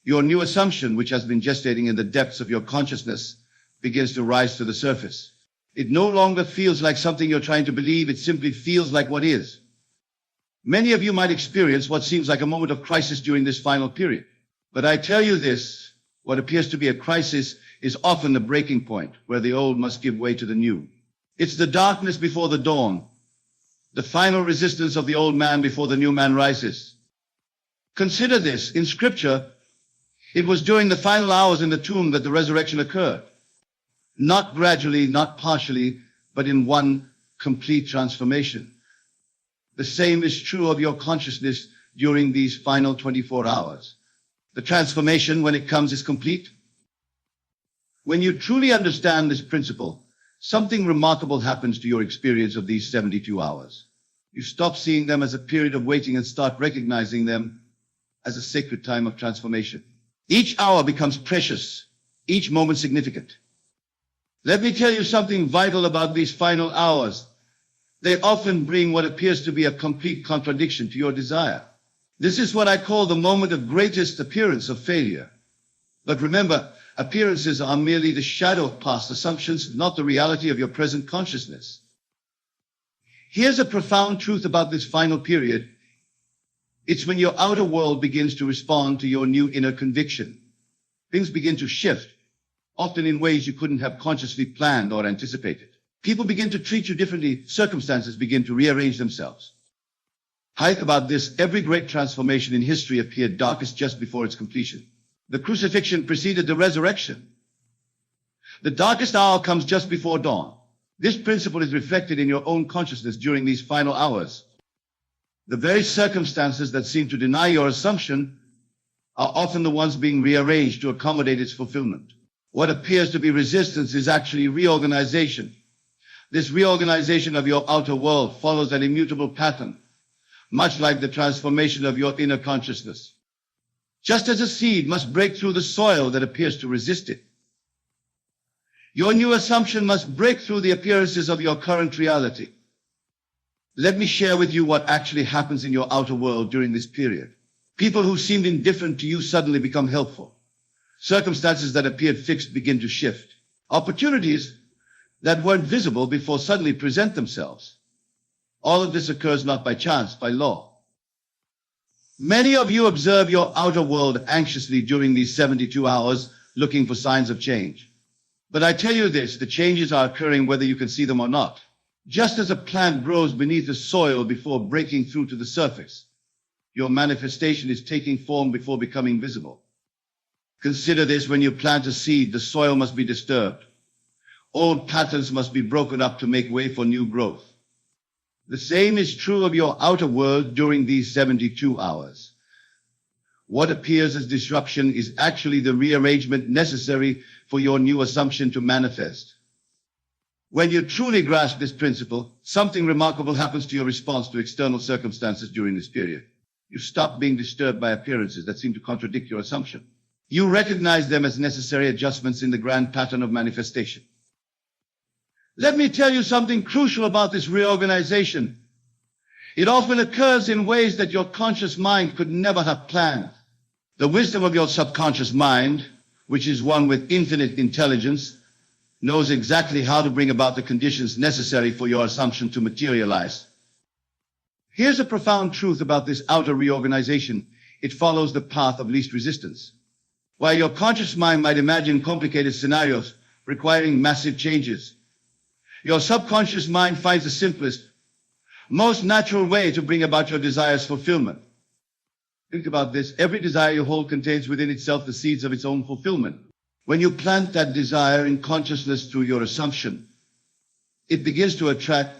Your new assumption, which has been gestating in the depths of your consciousness, begins to rise to the surface. It no longer feels like something you're trying to believe, it simply feels like what is. Many of you might experience what seems like a moment of crisis during this final period. But I tell you this, what appears to be a crisis is often the breaking point where the old must give way to the new. It's the darkness before the dawn, the final resistance of the old man before the new man rises. Consider this. In Scripture, it was during the final hours in the tomb that the resurrection occurred. Not gradually, not partially, but in one complete transformation. The same is true of your consciousness during these final 24 hours. The transformation, when it comes, is complete. When you truly understand this principle, something remarkable happens to your experience of these 72 hours. You stop seeing them as a period of waiting and start recognizing them as a sacred time of transformation. Each hour becomes precious, each moment significant. Let me tell you something vital about these final hours. They often bring what appears to be a complete contradiction to your desire. This is what I call the moment of greatest appearance of failure. But remember, appearances are merely the shadow of past assumptions, not the reality of your present consciousness. Here's a profound truth about this final period. It's when your outer world begins to respond to your new inner conviction. Things begin to shift, often in ways you couldn't have consciously planned or anticipated. People begin to treat you differently. Circumstances begin to rearrange themselves. Think about this. Every great transformation in history appeared darkest just before its completion. The crucifixion preceded the resurrection. The darkest hour comes just before dawn. This principle is reflected in your own consciousness during these final hours. The very circumstances that seem to deny your assumption are often the ones being rearranged to accommodate its fulfillment. What appears to be resistance is actually reorganization. This reorganization of your outer world follows an immutable pattern, much like the transformation of your inner consciousness. Just as a seed must break through the soil that appears to resist it, your new assumption must break through the appearances of your current reality. Let me share with you what actually happens in your outer world during this period. People who seemed indifferent to you suddenly become helpful. Circumstances that appeared fixed begin to shift. Opportunities that weren't visible before suddenly present themselves. All of this occurs not by chance, by law. Many of you observe your outer world anxiously during these 72 hours, looking for signs of change. But I tell you this, the changes are occurring whether you can see them or not. Just as a plant grows beneath the soil before breaking through to the surface, your manifestation is taking form before becoming visible. Consider this: when you plant a seed, the soil must be disturbed. Old patterns must be broken up to make way for new growth. The same is true of your outer world during these 72 hours. What appears as disruption is actually the rearrangement necessary for your new assumption to manifest. When you truly grasp this principle, something remarkable happens to your response to external circumstances during this period. You stop being disturbed by appearances that seem to contradict your assumption. You recognize them as necessary adjustments in the grand pattern of manifestation. Let me tell you something crucial about this reorganization. It often occurs in ways that your conscious mind could never have planned. The wisdom of your subconscious mind, which is one with infinite intelligence, knows exactly how to bring about the conditions necessary for your assumption to materialize. Here's a profound truth about this outer reorganization. It follows the path of least resistance. While your conscious mind might imagine complicated scenarios requiring massive changes, your subconscious mind finds the simplest, most natural way to bring about your desire's fulfillment. Think about this. Every desire you hold contains within itself the seeds of its own fulfillment. When you plant that desire in consciousness through your assumption, it begins to attract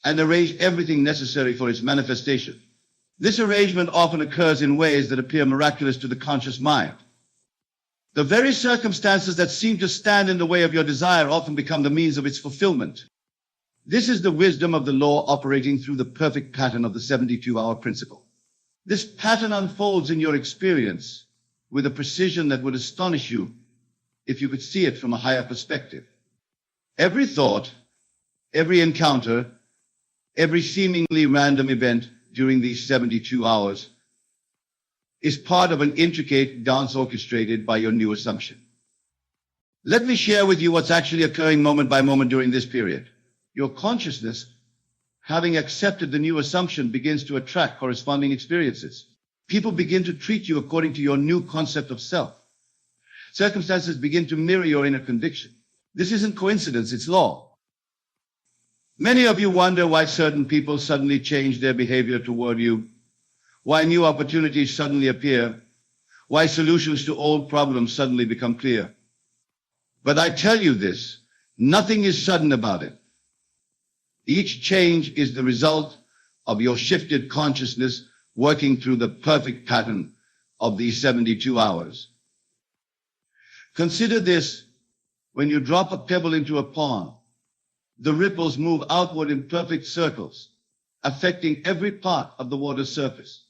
and arrange everything necessary for its manifestation. This arrangement often occurs in ways that appear miraculous to the conscious mind. The very circumstances that seem to stand in the way of your desire often become the means of its fulfillment. This is the wisdom of the law operating through the perfect pattern of the 72-hour principle. This pattern unfolds in your experience with a precision that would astonish you if you could see it from a higher perspective. Every thought, every encounter, every seemingly random event during these 72 hours is part of an intricate dance orchestrated by your new assumption. Let me share with you what's actually occurring moment by moment during this period. Your consciousness, having accepted the new assumption, begins to attract corresponding experiences. People begin to treat you according to your new concept of self. Circumstances begin to mirror your inner conviction. This isn't coincidence, it's law. Many of you wonder why certain people suddenly change their behavior toward you, why new opportunities suddenly appear, why solutions to old problems suddenly become clear. But I tell you this, nothing is sudden about it. Each change is the result of your shifted consciousness working through the perfect pattern of these 72 hours. Consider this: when you drop a pebble into a pond, the ripples move outward in perfect circles, affecting every part of the water's surface.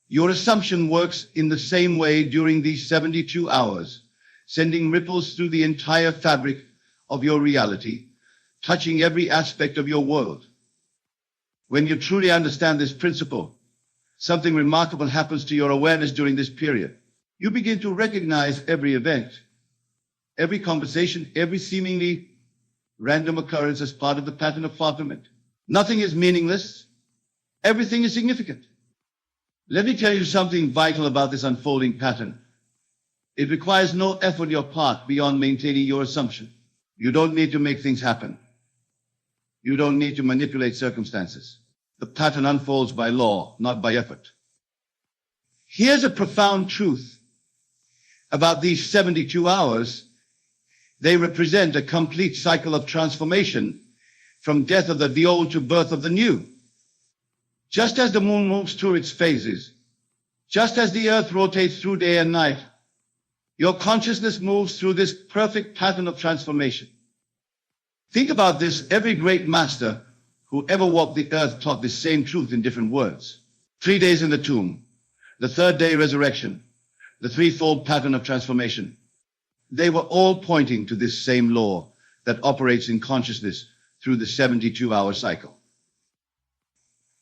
Your assumption works in the same way during these 72 hours, sending ripples through the entire fabric of your reality, touching every aspect of your world. When you truly understand this principle, something remarkable happens to your awareness during this period. You begin to recognize every event, every conversation, every seemingly random occurrence as part of the pattern of fulfillment. Nothing is meaningless. Everything is significant. Let me tell you something vital about this unfolding pattern. It requires no effort on your part beyond maintaining your assumption. You don't need to make things happen. You don't need to manipulate circumstances. The pattern unfolds by law, not by effort. Here's a profound truth about these 72 hours. They represent a complete cycle of transformation, from death of the old to birth of the new. Just as the moon moves through its phases, just as the earth rotates through day and night, your consciousness moves through this perfect pattern of transformation. Think about this. Every great master who ever walked the earth taught this same truth in different words. 3 days in the tomb, the third day resurrection, the threefold pattern of transformation. They were all pointing to this same law that operates in consciousness through the 72-hour cycle.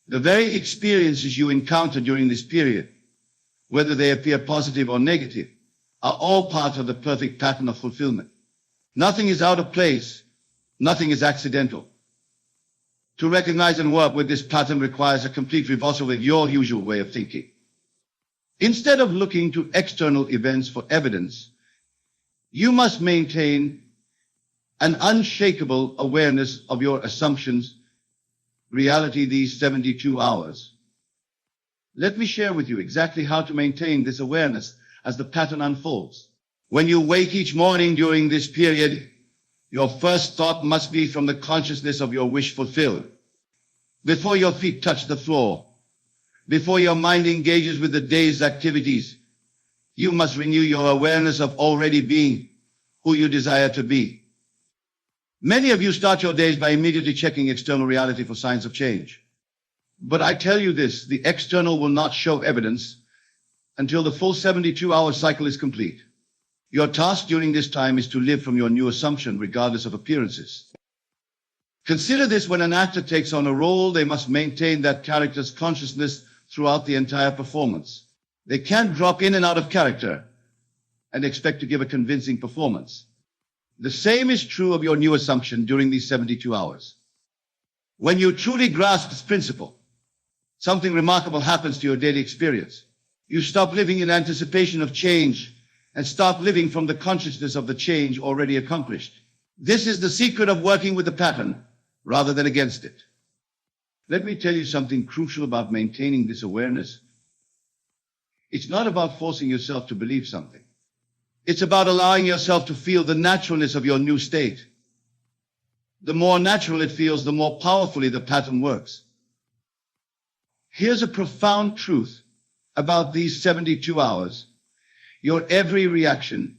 The very experiences you encounter during this period, whether they appear positive or negative, are all part of the perfect pattern of fulfillment. Nothing is out of place. Nothing is accidental. To recognize and work with this pattern requires a complete reversal with your usual way of thinking. Instead of looking to external events for evidence, you must maintain an unshakable awareness of your assumptions, reality these 72 hours. Let me share with you exactly how to maintain this awareness as the pattern unfolds. When you wake each morning during this period, your first thought must be from the consciousness of your wish fulfilled. Before your feet touch the floor, Before your mind engages with the day's activities, you must renew your awareness of already being who you desire to be. Many of you start your days by immediately checking external reality for signs of change. But I tell you this, the external will not show evidence until the full 72-hour cycle is complete. Your task during this time is to live from your new assumption, regardless of appearances. Consider this: when an actor takes on a role, they must maintain that character's consciousness throughout the entire performance. They can't drop in and out of character and expect to give a convincing performance. The same is true of your new assumption during these 72 hours. When you truly grasp this principle, something remarkable happens to your daily experience. You stop living in anticipation of change and start living from the consciousness of the change already accomplished. This is the secret of working with the pattern rather than against it. Let me tell you something crucial about maintaining this awareness. It's not about forcing yourself to believe something. It's about allowing yourself to feel the naturalness of your new state. The more natural it feels, the more powerfully the pattern works. Here's a profound truth about these 72 hours. Your every reaction,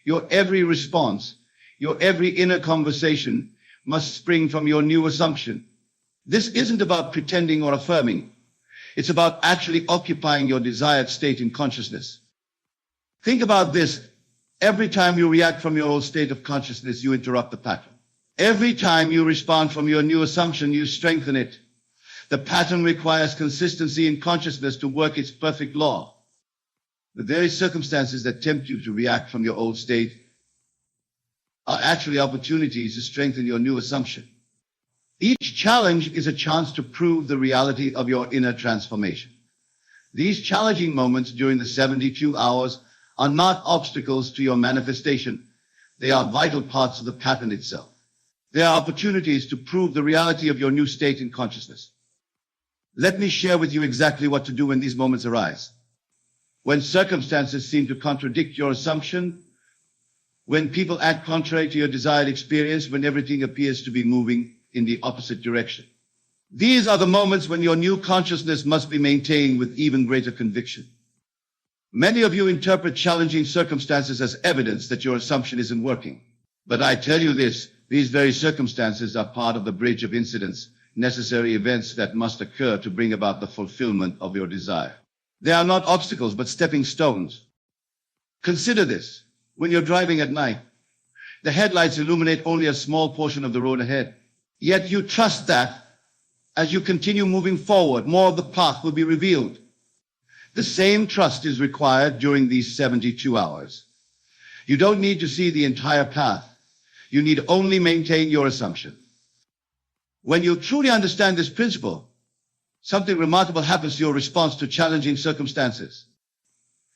your every response, your every inner conversation must spring from your new assumption. This isn't about pretending or affirming. It's about actually occupying your desired state in consciousness. Think about this. Every time you react from your old state of consciousness, you interrupt the pattern. Every time you respond from your new assumption, you strengthen it. The pattern requires consistency in consciousness to work its perfect law. The very circumstances that tempt you to react from your old state are actually opportunities to strengthen your new assumption. Each challenge is a chance to prove the reality of your inner transformation. These challenging moments during the 72 hours are not obstacles to your manifestation. They are vital parts of the pattern itself. They are opportunities to prove the reality of your new state in consciousness. Let me share with you exactly what to do when these moments arise. When circumstances seem to contradict your assumption, when people act contrary to your desired experience, when everything appears to be moving in the opposite direction. These are the moments when your new consciousness must be maintained with even greater conviction. Many of you interpret challenging circumstances as evidence that your assumption isn't working. But I tell you this, these very circumstances are part of the bridge of incidents, necessary events that must occur to bring about the fulfillment of your desire. They are not obstacles, but stepping stones. Consider this. When you're driving at night, the headlights illuminate only a small portion of the road ahead. Yet you trust that as you continue moving forward, more of the path will be revealed. The same trust is required during these 72 hours. You don't need to see the entire path. You need only maintain your assumption. When you truly understand this principle, something remarkable happens to your response to challenging circumstances.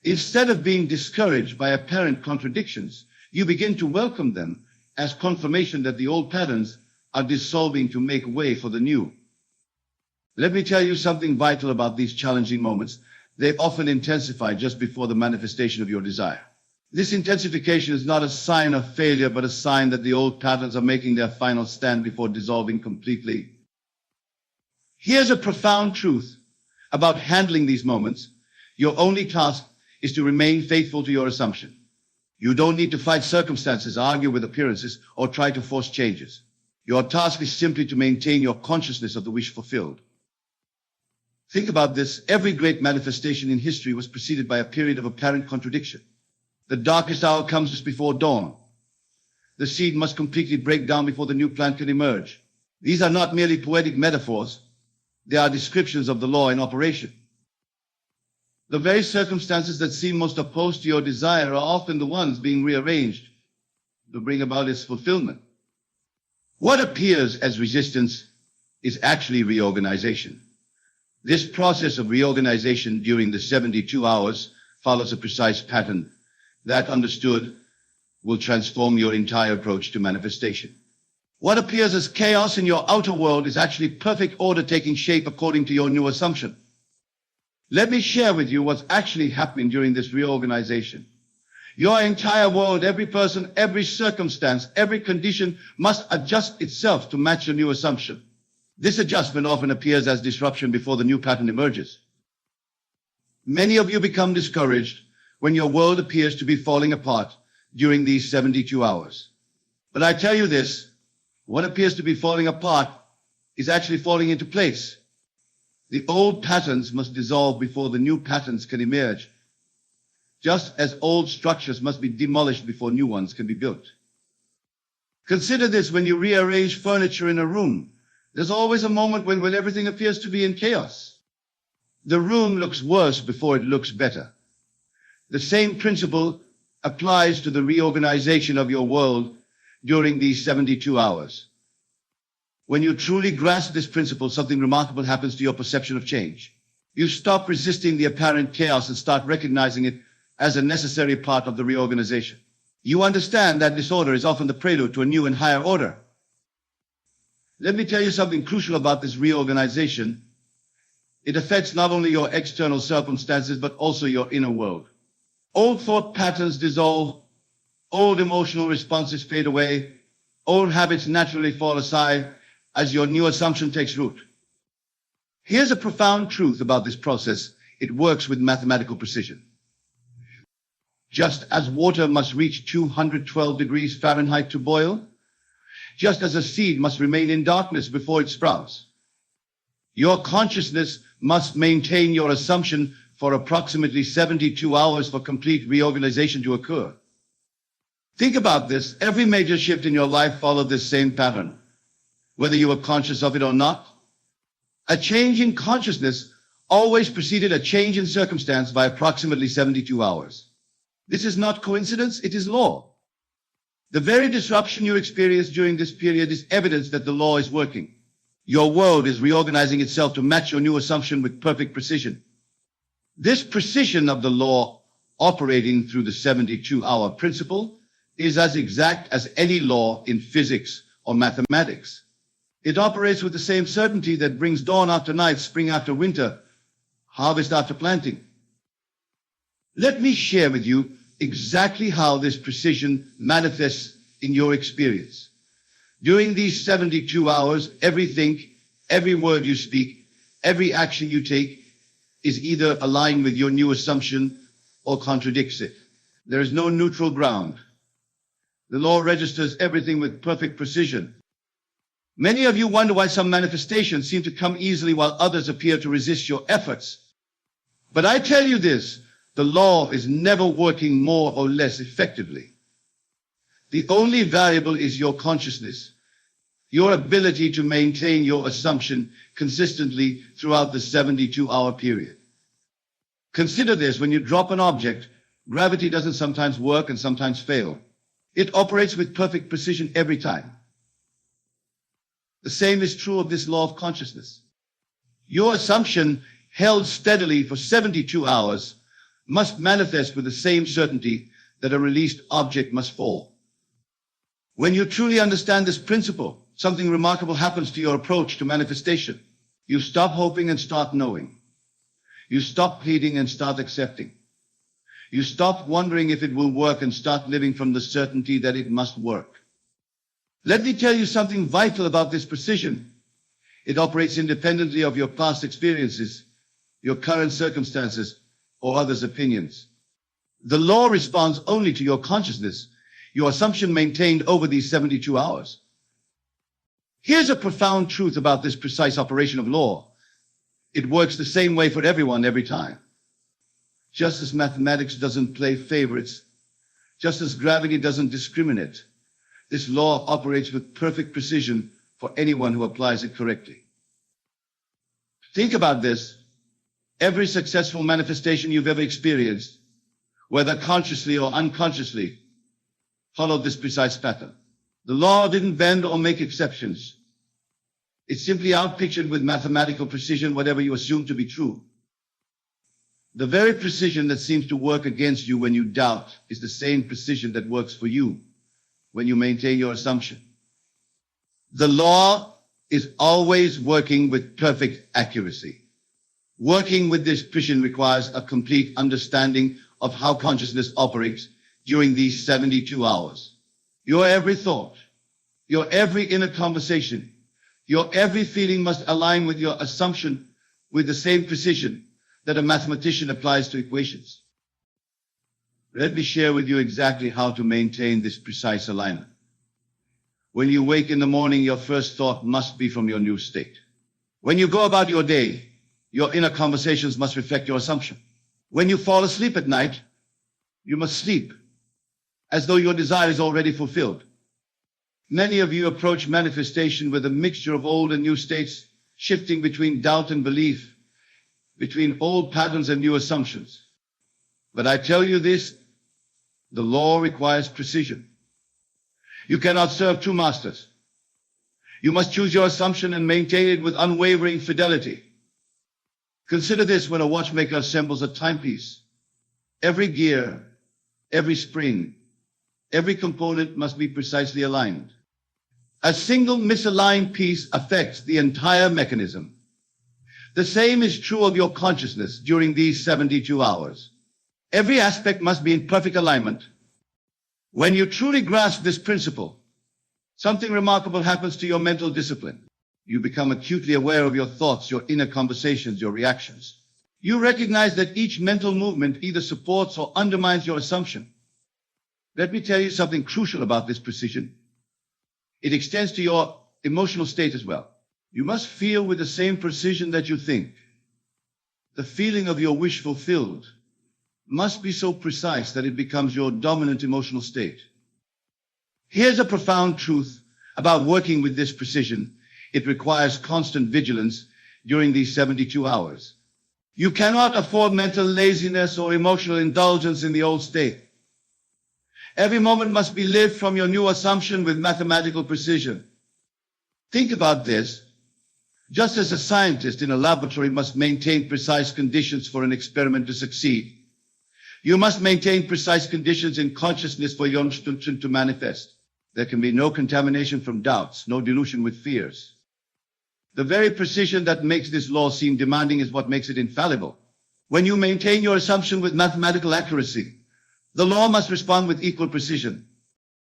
Instead of being discouraged by apparent contradictions, you begin to welcome them as confirmation that the old patterns are dissolving to make way for the new. Let me tell you something vital about these challenging moments. They often intensify just before the manifestation of your desire. This intensification is not a sign of failure, but a sign that the old patterns are making their final stand before dissolving completely. Here's a profound truth about handling these moments. Your only task is to remain faithful to your assumption. You don't need to fight circumstances, argue with appearances, or try to force changes. Your task is simply to maintain your consciousness of the wish fulfilled. Think about this. Every great manifestation in history was preceded by a period of apparent contradiction. The darkest hour comes just before dawn. The seed must completely break down before the new plant can emerge. These are not merely poetic metaphors. They are descriptions of the law in operation. The very circumstances that seem most opposed to your desire are often the ones being rearranged to bring about its fulfillment. What appears as resistance is actually reorganization. This process of reorganization during the 72 hours follows a precise pattern that, understood, will transform your entire approach to manifestation. What appears as chaos in your outer world is actually perfect order taking shape according to your new assumption. Let me share with you what's actually happening during this reorganization. Your entire world, every person, every circumstance, every condition must adjust itself to match your new assumption. This adjustment often appears as disruption before the new pattern emerges. Many of you become discouraged when your world appears to be falling apart during these 72 hours. But I tell you this, what appears to be falling apart is actually falling into place. The old patterns must dissolve before the new patterns can emerge, just as old structures must be demolished before new ones can be built. Consider this when you rearrange furniture in a room. There's always a moment when everything appears to be in chaos. The room looks worse before it looks better. The same principle applies to the reorganization of your world during these 72 hours. When you truly grasp this principle, something remarkable happens to your perception of change. You stop resisting the apparent chaos and start recognizing it as a necessary part of the reorganization. You understand that disorder is often the prelude to a new and higher order. Let me tell you something crucial about this reorganization. It affects not only your external circumstances, but also your inner world. Old thought patterns dissolve, old emotional responses fade away, old habits naturally fall aside as your new assumption takes root. Here's a profound truth about this process. It works with mathematical precision. Just as water must reach 212 degrees Fahrenheit to boil, just as a seed must remain in darkness before it sprouts, your consciousness must maintain your assumption for approximately 72 hours for complete reorganization to occur. Think about this. Every major shift in your life followed this same pattern, whether you were conscious of it or not. A change in consciousness always preceded a change in circumstance by approximately 72 hours. This is not coincidence, it is law. The very disruption you experience during this period is evidence that the law is working. Your world is reorganizing itself to match your new assumption with perfect precision. This precision of the law operating through the 72-hour principle is as exact as any law in physics or mathematics. It operates with the same certainty that brings dawn after night, spring after winter, harvest after planting. Let me share with you exactly how this precision manifests in your experience. During these 72 hours, everything, every word you speak, every action you take is either aligned with your new assumption or contradicts it. There is no neutral ground. The law registers everything with perfect precision. Many of you wonder why some manifestations seem to come easily while others appear to resist your efforts. But I tell you this, the law is never working more or less effectively. The only variable is your consciousness, your ability to maintain your assumption consistently throughout the 72-hour period. Consider this, when you drop an object, gravity doesn't sometimes work and sometimes fail. It operates with perfect precision every time. The same is true of this law of consciousness. Your assumption held steadily for 72 hours must manifest with the same certainty that a released object must fall. When you truly understand this principle, something remarkable happens to your approach to manifestation. You stop hoping and start knowing. You stop pleading and start accepting. You stop wondering if it will work and start living from the certainty that it must work. Let me tell you something vital about this precision. It operates independently of your past experiences, your current circumstances, or others' opinions. The law responds only to your consciousness, your assumption maintained over these 72 hours. Here's a profound truth about this precise operation of law. It works the same way for everyone every time. Just as mathematics doesn't play favorites, just as gravity doesn't discriminate, this law operates with perfect precision for anyone who applies it correctly. Think about this. Every successful manifestation you've ever experienced, whether consciously or unconsciously, followed this precise pattern. The law didn't bend or make exceptions. It simply outpictured with mathematical precision whatever you assumed to be true. The very precision that seems to work against you when you doubt is the same precision that works for you when you maintain your assumption. The law is always working with perfect accuracy. Working with this precision requires a complete understanding of how consciousness operates during these 72 hours. Your every thought, your every inner conversation, your every feeling must align with your assumption with the same precision that a mathematician applies to equations. Let me share with you exactly how to maintain this precise alignment. When you wake in the morning, your first thought must be from your new state. When you go about your day, your inner conversations must reflect your assumption. When you fall asleep at night, you must sleep as though your desire is already fulfilled. Many of you approach manifestation with a mixture of old and new states, shifting between doubt and belief, between old patterns and new assumptions. But I tell you this, the law requires precision. You cannot serve two masters. You must choose your assumption and maintain it with unwavering fidelity. Consider this when a watchmaker assembles a timepiece. Every gear, every spring, every component must be precisely aligned. A single misaligned piece affects the entire mechanism. The same is true of your consciousness during these 72 hours. Every aspect must be in perfect alignment. When you truly grasp this principle, something remarkable happens to your mental discipline. You become acutely aware of your thoughts, your inner conversations, your reactions. You recognize that each mental movement either supports or undermines your assumption. Let me tell you something crucial about this precision. It extends to your emotional state as well. You must feel with the same precision that you think. The feeling of your wish fulfilled must be so precise that it becomes your dominant emotional state. Here's a profound truth about working with this precision. It requires constant vigilance during these 72 hours. You cannot afford mental laziness or emotional indulgence in the old state. Every moment must be lived from your new assumption with mathematical precision. Think about this. Just as a scientist in a laboratory must maintain precise conditions for an experiment to succeed, you must maintain precise conditions in consciousness for your instruction to manifest. There can be no contamination from doubts, no dilution with fears. The very precision that makes this law seem demanding is what makes it infallible. When you maintain your assumption with mathematical accuracy, the law must respond with equal precision.